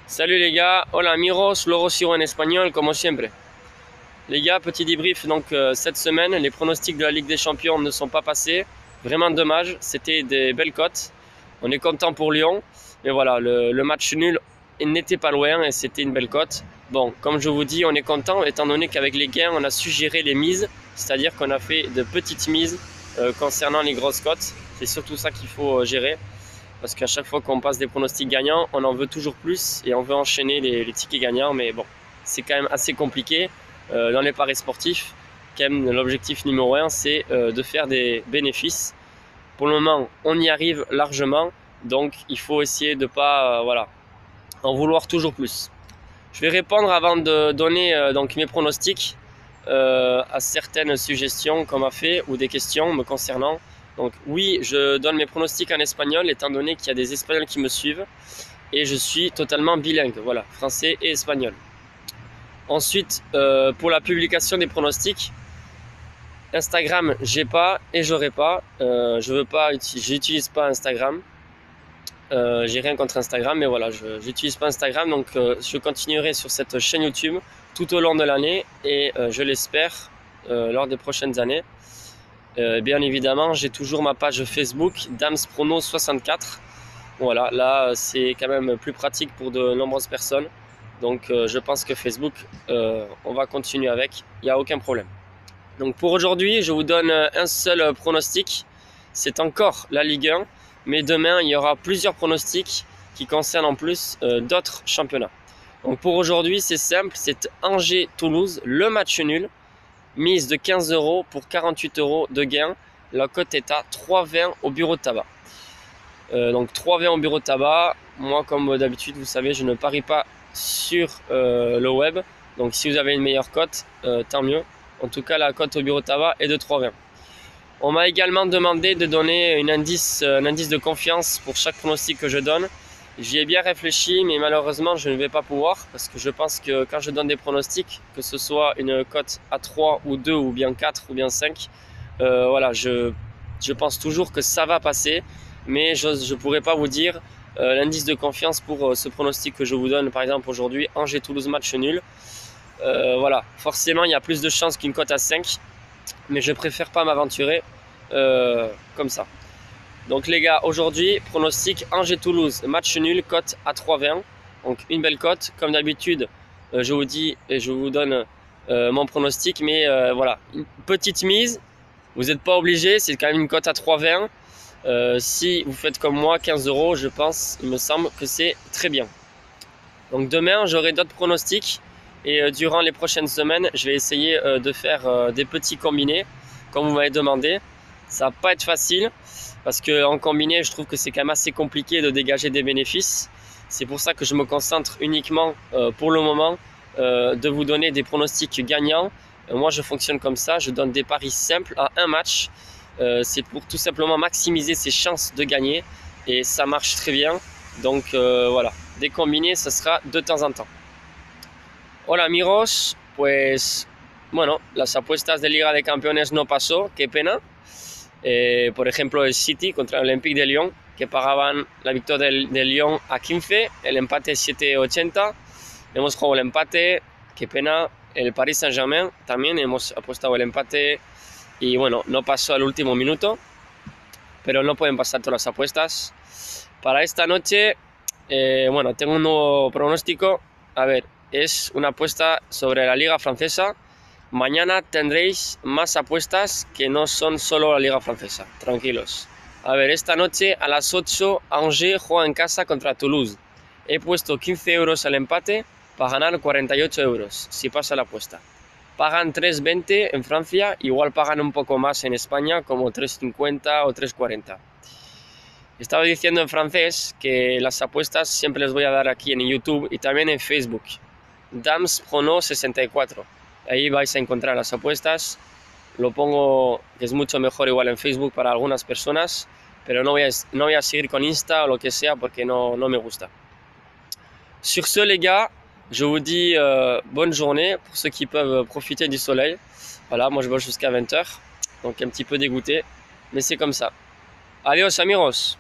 Salut les gars, hola amigos, lo Rosiro en espagnol, como siempre. Les gars, petit débrief, donc cette semaine, les pronostics de la Ligue des Champions ne sont pas passés. Vraiment dommage, c'était des belles cotes. On est content pour Lyon, mais voilà, le match nul n'était pas loin et c'était une belle cote. Bon, comme je vous dis, on est content étant donné qu'avec les gains, on a su gérer les mises, c'est-à-dire qu'on a fait de petites mises concernant les grosses cotes. C'est surtout ça qu'il faut gérer. Parce qu'à chaque fois qu'on passe des pronostics gagnants, on en veut toujours plus et on veut enchaîner les tickets gagnants. Mais bon, c'est quand même assez compliqué dans les paris sportifs. Quand même, l'objectif numéro 1, c'est de faire des bénéfices. Pour le moment, on y arrive largement. Donc, il faut essayer de ne pas en vouloir toujours plus. Je vais répondre avant de donner donc mes pronostics à certaines suggestions qu'on m'a fait ou des questions me concernant. Donc oui, je donne mes pronostics en espagnol étant donné qu'il y a des Espagnols qui me suivent et je suis totalement bilingue, voilà, français et espagnol. Ensuite, pour la publication des pronostics, Instagram, j'ai pas et j'aurai pas. J'utilise pas Instagram. J'ai rien contre Instagram, mais voilà, j'utilise pas Instagram, donc je continuerai sur cette chaîne YouTube tout au long de l'année et je l'espère lors des prochaines années. Bien évidemment, j'ai toujours ma page Facebook DamsProno64. Voilà, là c'est quand même plus pratique pour de nombreuses personnes. Donc je pense que Facebook, on va continuer avec, il n'y a aucun problème. Donc pour aujourd'hui, je vous donne un seul pronostic. C'est encore la Ligue 1, mais demain il y aura plusieurs pronostics qui concernent en plus d'autres championnats. Donc pour aujourd'hui, c'est simple, c'est Angers-Toulouse, le match nul. Mise de 15 € pour 48 € de gain. La cote est à 3,20 au bureau de tabac. Donc 3,20 au bureau de tabac. Moi, comme d'habitude, vous savez, je ne parie pas sur le web. Donc si vous avez une meilleure cote, tant mieux. En tout cas, la cote au bureau de tabac est de 3,20. On m'a également demandé de donner un indice de confiance pour chaque pronostic que je donne. J'y ai bien réfléchi, mais malheureusement, je ne vais pas pouvoir parce que je pense que quand je donne des pronostics, que ce soit une cote à 3 ou 2 ou bien 4 ou bien 5, voilà, je pense toujours que ça va passer, mais je ne pourrais pas vous dire l'indice de confiance pour ce pronostic que je vous donne, par exemple aujourd'hui, Angers-Toulouse match nul. Voilà, forcément, il y a plus de chances qu'une cote à 5, mais je préfère pas m'aventurer comme ça. Donc les gars, aujourd'hui, pronostic Angers-Toulouse, match nul, cote à 3,20. Donc une belle cote, comme d'habitude, je vous dis et je vous donne mon pronostic. Mais voilà, une petite mise, vous n'êtes pas obligé, c'est quand même une cote à 3,20. Si vous faites comme moi, 15 €, je pense, il me semble que c'est très bien. Donc demain, j'aurai d'autres pronostics. Et durant les prochaines semaines, je vais essayer de faire des petits combinés, comme vous m'avez demandé. Ça va pas être facile. Parce qu'en combiné, je trouve que c'est quand même assez compliqué de dégager des bénéfices. C'est pour ça que je me concentre uniquement pour le moment de vous donner des pronostics gagnants. Moi, je fonctionne comme ça. Je donne des paris simples à un match. C'est pour tout simplement maximiser ses chances de gagner. Et ça marche très bien. Donc voilà, des combinés, ça sera de temps en temps. Hola amigos, pues bueno, las apuestas de Liga de Campeones no pasó, qué pena. Por ejemplo, el City contra el Olympique de Lyon, que pagaban la victoria de Lyon a 15, el empate 7,80. Hemos jugado el empate, qué pena. El Paris Saint-Germain también hemos apostado el empate y bueno, no pasó al último minuto, pero no pueden pasar todas las apuestas. Para esta noche, bueno, tengo un nuevo pronóstico. A ver, es una apuesta sobre la Liga Francesa. Mañana tendréis más apuestas que no son solo la Liga Francesa, tranquilos. A ver, esta noche a las 8 Angers juega en casa contra Toulouse. He puesto 15 € al empate para ganar 48 € si pasa la apuesta. Pagan 3,20 en Francia, igual pagan un poco más en España, como 3,50 o 3,40. Estaba diciendo en francés que las apuestas siempre les voy a dar aquí en YouTube y también en Facebook. DamsProno64. Ahí vais a encontrar las apuestas. Lo pongo, que es mucho mejor igual en Facebook para algunas personas, pero no voy a seguir con Insta o lo que sea porque no me gusta. Sur ce les gars, je vous dis bonne journée pour ceux qui peuvent profiter du soleil. Voilà, moi je bosse jusqu'à 20 h, donc un petit peu dégoûté, mais c'est comme ça. Adios amigos.